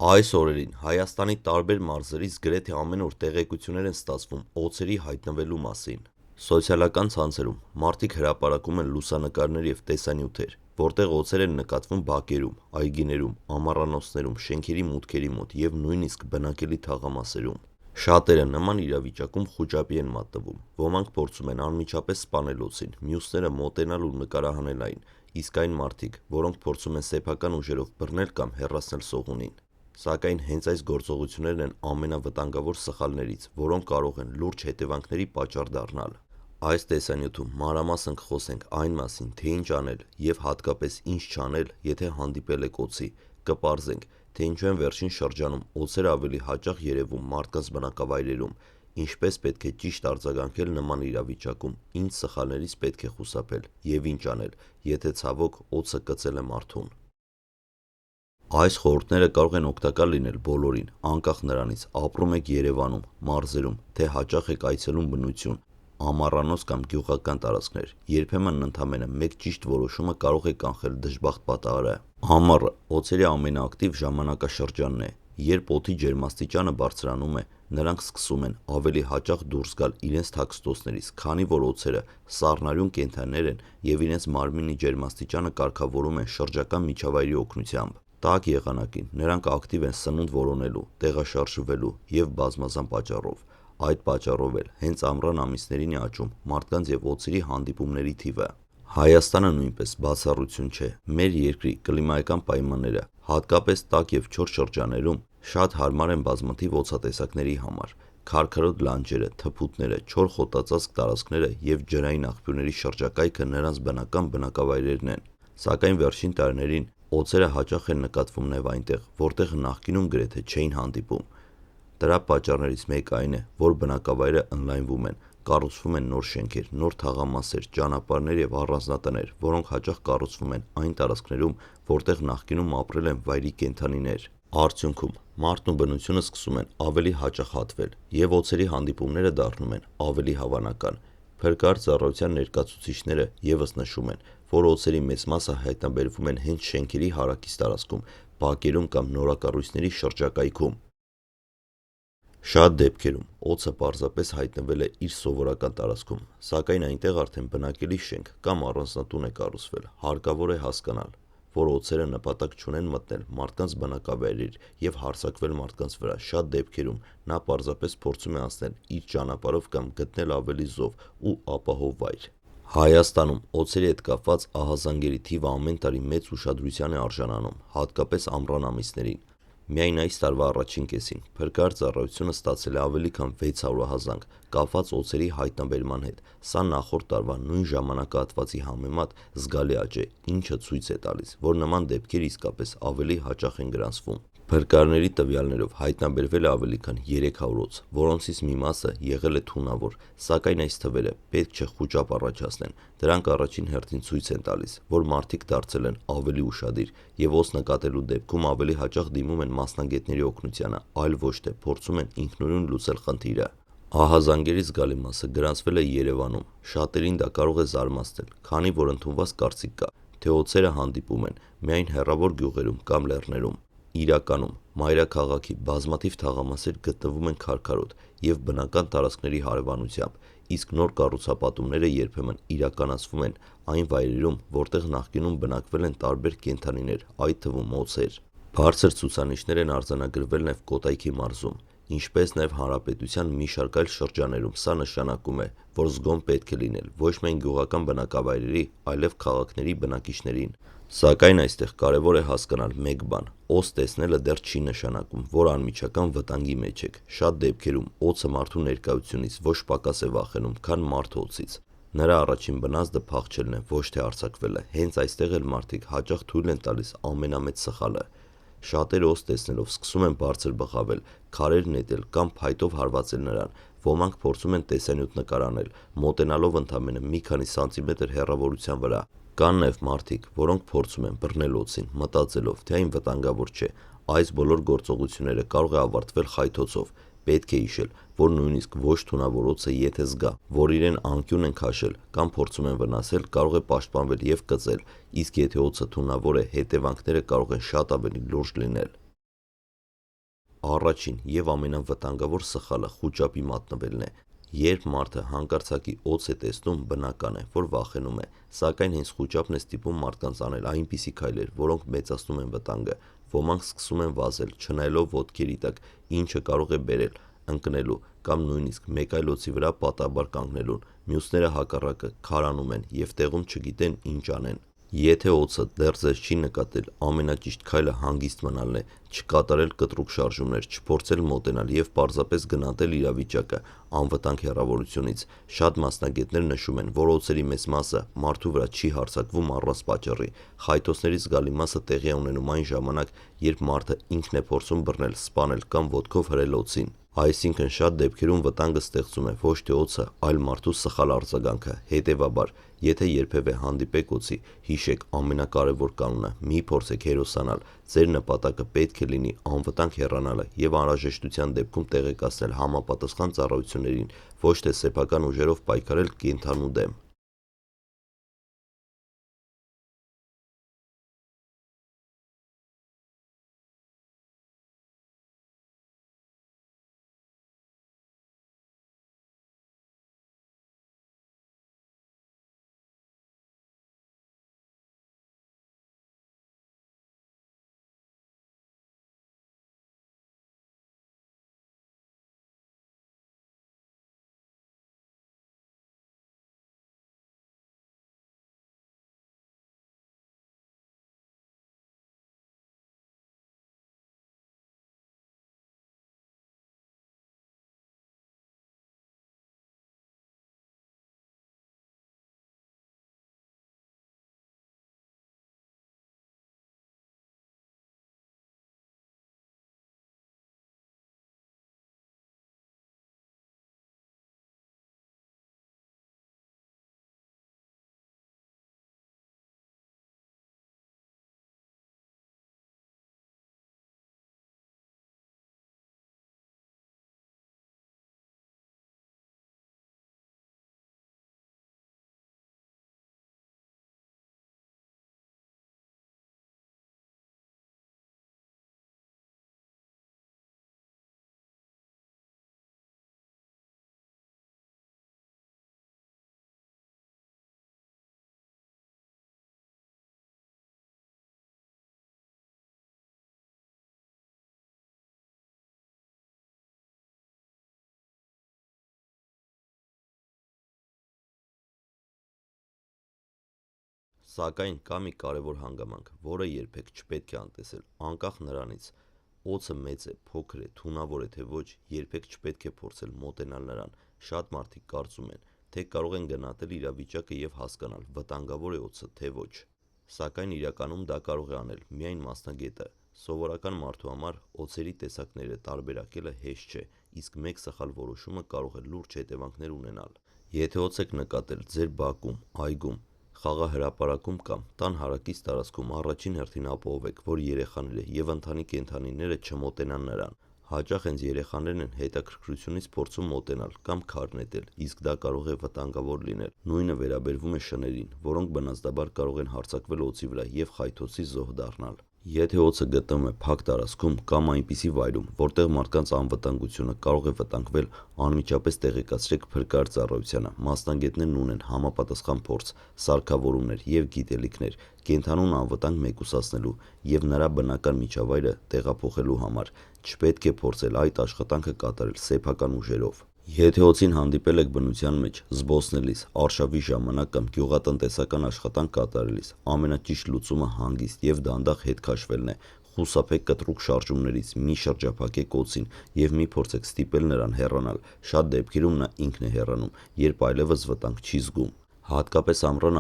Այս օրերին Հայաստանի տարբեր մարզերից գրեթե ամեն օր տեղեկություններ են ստացվում օձերի հայտնվելու մասին։ Սոցիալական ցանցերում մարդիկ հրապարակում են լուսանկարներ և տեսանյութեր, որտեղ օձեր են նկատվում բակերում, այգիներում, ամառանոցներում, շենքերի մուտքերի մոտ և նույնիսկ բնակելի թաղամասերում։ Շատերը նման իրավիճակում խուճապի են մատնվում, ոմանք փորձում են անմիջապես սպանել օձին, մյուսները մոտենալ ու նկարահանել այն, իսկ այն մարդիկ, որոնք փորձում են սեփական ուժերով բռնել կամ հեռացնել սողունին։ Սակայն հենց այս գործողություններն են ամենավտանգավոր սխալներից, որոնք կարող են լուրջ հետևանքների պատճառ դառնալ։ Այս տեսանյութում մանրամասն կխոսենք այն մասին, թե ինչ անել և հատկապես ինչ չանել, եթե հանդիպել եք օձի, կպարզենք, թե ինչու են վերջին շրջանում օձերը ավելի հաճախ երևում մարդկանց բնակավայրերում, ինչպես պետք է ճիշտ արձագանքել նման իրավիճակում, ինչ սխալներից պետք է խուսափել և ինչ անել, եթե ցավոք օձը կծել է մարդուն։ Այս խորհուրդները կարող են օգտակար լինել բոլորին, անկախ նրանից ապրում եք Երևանում, մարզերում, թե հաճախ եք այցելում բնություն, ամառանոց կամ գյուղական տարածքներ, երբեմն ընդամենը մեկ ճիշտ որոշումը կարող է կանխել դժբախտ պատահարը։ Ամառը օձերի ամենաակտիվ ժամանակաշրջանն է, երբ օդի ջերմաստիճանը բարձրանում է, նրանք սկսում են ավելի հաճախ դուրս գալ իրենց թաքստոցներից, քանի որ օձերը սառնարյուն կենդանիներ են և իրենց մարմնի ջերմաստիճանը կարգավորում են շրջակա միջավայրի օգնությամբ։ Տաք եղանակին նրանք ակտիվ են սնունդ որոնելու, տեղաշարժվելու և բազմազան պատճառով։ Այդ պատճառով էլ հենց ամռան ամիսներին է աճում մարդկանց և օձերի հանդիպումների թիվը։ Հայաստանը նույնպես բացառություն չէ։ Մեր երկրի կլիմայական պայմանները, հատկապես տաք և չոր շրջաններում, շատ հարմար են բազմաթիվ օձատեսակների համար։ Քարքարոտ լանջերը, թփուտները, չոր խոտածածկ տարածքները և ջրային աղբյուրների շրջակայքը նրանց բնական բնակավայրերն են։ Սակայն վերջին տարիներին օձերը հաճախ են նկատվում նաև այնտեղ, որտեղ նախկինում գրեթե չէին հանդիպում։ Դրա պատճառներից մեկը այն է, որ բնակավայրերը ընդլայնվում են, կառուցվում են նոր շենքեր, նոր թաղամասեր, ճանապարհներ և առանձնատներ, որոնք հաճախ կառուցվում են այն տարածքներում, որտեղ նախկինում ապրել են վայրի կենդանիներ։ Արդյունքում մարդն ու բնությունը սկսում են ավելի հաճախատվել, և օձերի հանդիպումները դառնում են ավելի հավանական։ Փրկարար ծառայության ներկայացուցիչները ևս նշում են, որ օձերի մեծ մասը հայտնաբերվում են հենց շենքերի հարակից տարածքում, բակերում կամ նորակառույցների շրջակայքում։ Շատ դեպքերում օձը պարզապես հայտնվել է իր սովորական տարածքում, սակայն այնտեղ արդեն բնակելի շենք կամ առանձնատուն է կառուցվել։ Հարկավոր է հասկանալ, որ օձերը նպատակ չունեն մտնել մարդկանց բնակավայրեր և հարձակվել մարդկանց վրա։ Շատ դեպքերում նա պարզապես փորձում է անցնել իր ճանապարհով կամ գտնել ավելի զով ու ապահով վայր։ Հայաստանում օձերի հետ կապված ահազանգերի թիվը ամեն տարի մեծ ուշադրության է արժանանում, հատկապես ամռան ամիսներին։ Միայն այս տարվա առաջին կեսին Փրկարար ծառայությունը ստացել է ավելի քան 600 ահազանգ կապված օձերի հայտնաբերման հետ։ Սա նախորդ տարվա նույն ժամանակահատվածի համեմատ զգալի աճ է, ինչը ցույց է տալիս, որ նման դեպքեր իսկապես ավելի հաճախ են գրանցվում։ Փրկարարների տվյալներով հայտնաբերվել է ավելի քան 300 օձ, որոնցից մի մասը եղել է թունավոր, սակայն այս թվերը պետք չէ խուճապ առաջացնեն։ Դրանք առաջին հերթին ցույց են տալիս, որ մարդիկ դարձել են ավելի ուշադիր և օձ նկատելու դեպքում ավելի հաճախ դիմում են մասնագետների օգնությանը, այլ ոչ թե փորձում են ինքնուրույն լուծել խնդիրը։ Ահազանգերի զգալի մասը գրանցվել է Երևանում։ Շատերին դա կարող է զարմացնել, քանի որ ընդունված կարծիք կա, թե օձերը հանդիպում են միայն հեռավոր գյուղերում կամ լեռներում։ Իրականում մայրաքաղաքի բազմաթիվ թաղամասեր գտնվում են քարքարոտ և բնական տարածքների հարևանությամբ, իսկ նոր կառուցապատումները երբեմն իրականացվում են այն վայրերում, որտեղ նախկինում բնակվել են տարբեր կենդանիներ, այդ թվում օձեր։ Բարձր ցուցանիշներ են արձանագրվել նաև Կոտայքի մարզում, ինչպես նաև հանրապետության մի շարք այլ շրջաններում։ Սա նշանակում է, որ զգոն պետք է լինել ոչ միայն գյուղական բնակավայրերի, այլև քաղաքների բնակիչներին։ Սակայն այստեղ կարևոր է հասկանալ մեկ բան. օձ տեսնելը դեռ չի նշանակում, որ անմիջական վտանգի մեջ եք։ Շատ դեպքերում օձը մարդու ներկայությունից ոչ պակաս է վախենում, քան մարդը օձից։ Նրա առաջին բնազդը փախչելն է, ոչ թե արձակվելը։ Հենց այստեղ էլ մարդիկ հաճախ թույլ են տալիս ամենամեծ սխալը։ Շատերը օձ տեսնելով սկսում են բարձր բղավել, քարեր նետել կամ փայտով հարվածել նրան։ Ոմանք փորձում են տեսանյութ նկարահանել, մոտենալով ընդամենը մի քանի սանտիմետր հեռավորության վրա։ Կան նաև մարդիկ, որոնք փորձում են բռնել օձին, մտածելով, թե այն վտանգավոր չէ։ Այս բոլոր գործողությունները կարող է ավարտվել խայթոցով։ Պետք է հիշել, որ նույնիսկ ոչ թունավոր օձը, եթե զգա, որ իրեն անկյուն են քաշել կամ փորձում են վնասել, կարող է պաշտպանվել և կծել, իսկ եթե օձը թունավոր է, հետևանքները կարող են շատ ավելի լուրջ լինել։ Առաջին եւ ամենավտանգավոր սխալը խուճապի մատնվելն է։ Երբ մարդը հանկարծակի օձ է տեսնում, բնական է, որ վախենում է, սակայն հենց խուճապն է ստիպում մարդկանց անել այնպիսի քայլեր, որոնք մեծացնում են վտանգը։ Ոմանք սկսում են վազել, չնայելով ոտքերի տակ, ինչը կարող է բերել ընկնելու կամ նույնիսկ մեկ այլ օձի վրա պատահաբար կանգնելուն, մյուսները հակառակը քարանում են եւ տեղում չգիտեն ինչ անեն։ Եթե օձը դեռ ձեզ չի նկատել, ամենաճիշտ քայլը հանգիստ մնալն է, չկատարել կտրուկ շարժումներ, չփորձել մոտենալ եւ պարզապես գնահատել իրավիճակը անվտանգ հեռավորությունից։ Շատ մասնագետներ նշում են, որ օձերի մեծ մասը մարդու վրա չի հարձակվում առանց պատճառի։ Խայթոցների զգալի մասը տեղի է ունենում այն ժամանակ, երբ մարդը ինքն է փորձում բռնել, սպանել կամ ոտքով հրել օձին։ Այսինքն շատ դեպքերում վտանգը ստեղծում է ոչ թե օձը, այլ մարդու սխալ արձագանքը։ Հետևաբար, եթե երբևէ հանդիպեք օձի, հիշեք ամենակարևոր կանոնը՝ մի փորձեք հերոսանալ։ Ձեր նպատակը պետք է լինի անվտանգ հեռանալը եւ անհրաժեշտության դեպքում տեղեկացնել համապատասխան ծառայություններին, ոչ թե սեփական ուժերով պայքարել կենդանու դեմ։ Սակայն կա մի կարևոր հանգամանք, որը երբեք չպետք է անտեսել, անկախ նրանից օձը մեծ է, փոքր է, թունավոր է թե ոչ, երբեք չպետք է փորձել մոտենալ նրան։ Շատ մարդիկ կարծում են, թե կարող են գնահատել իրավիճակը եւ հասկանալ վտանգավոր է օձը թե ոչ։ Սակայն իրականում դա կարող է անել միայն մասնագետը։ Սովորական մարդու համար օձերի տեսակները տարբերակելը հեշտ չէ, իսկ մեկ սխալ որոշումը կարող է լուրջ հետևանքներ ունենալ։ Եթե օձ եք նկատել ձեր բակում, այգում, խաղահրապարակում կամ տան հարակից տարածքում, առաջին հերթին ապահովեք, որ երեխաները եւ ընտանի կենդանիները չմոտենան նրան։ Հաճախ հենց երեխաներն են հետաքրքրությունից փորձում մոտենալ կամ քար նետել, իսկ դա կարող է վտանգավոր լինել։ Նույնը վերաբերվում է շներին, որոնք բնազդաբար կարող են հարձակվել օձի վրա եւ խայթոցի զոհ դառնալ։ Եթե օձը գտնվում է փակ տարածքում կամ այնպիսի վայրում, որտեղ մարդկանց անվտանգությունը կարող է վտանգվել, անմիջապես տեղեկացրեք փրկարար ծառայությանը։ Մասնագետներն ունեն համապատասխան փորձ, սարքավորումներ եւ գիտելիքներ կենդանուն անվտանգ մեկուսացնելու եւ նրա բնական միջավայրը տեղափոխելու համար։ Չպետք է փորձել այդ աշխատանքը կատարել սեփական ուժերով։ Եթե օձին հանդիպել եք բնության մեջ, զբոսնելիս, արշավի ժամանակ կամ գյուղատնտեսական աշխատանք կատարելիս, ամենաճիշտ լուծումը հանգիստ եւ դանդաղ հետ քաշվելն է։ Խուսափեք կտրուկ շարժումներից, մի շրջափակեք օձին եւ մի փորձեք ստիպել նրան հեռանալ։ Շատ դեպքերում նա ինքն է հեռանում, երբ այլևս վտանգ չի զգում։ Հատկապես ամռան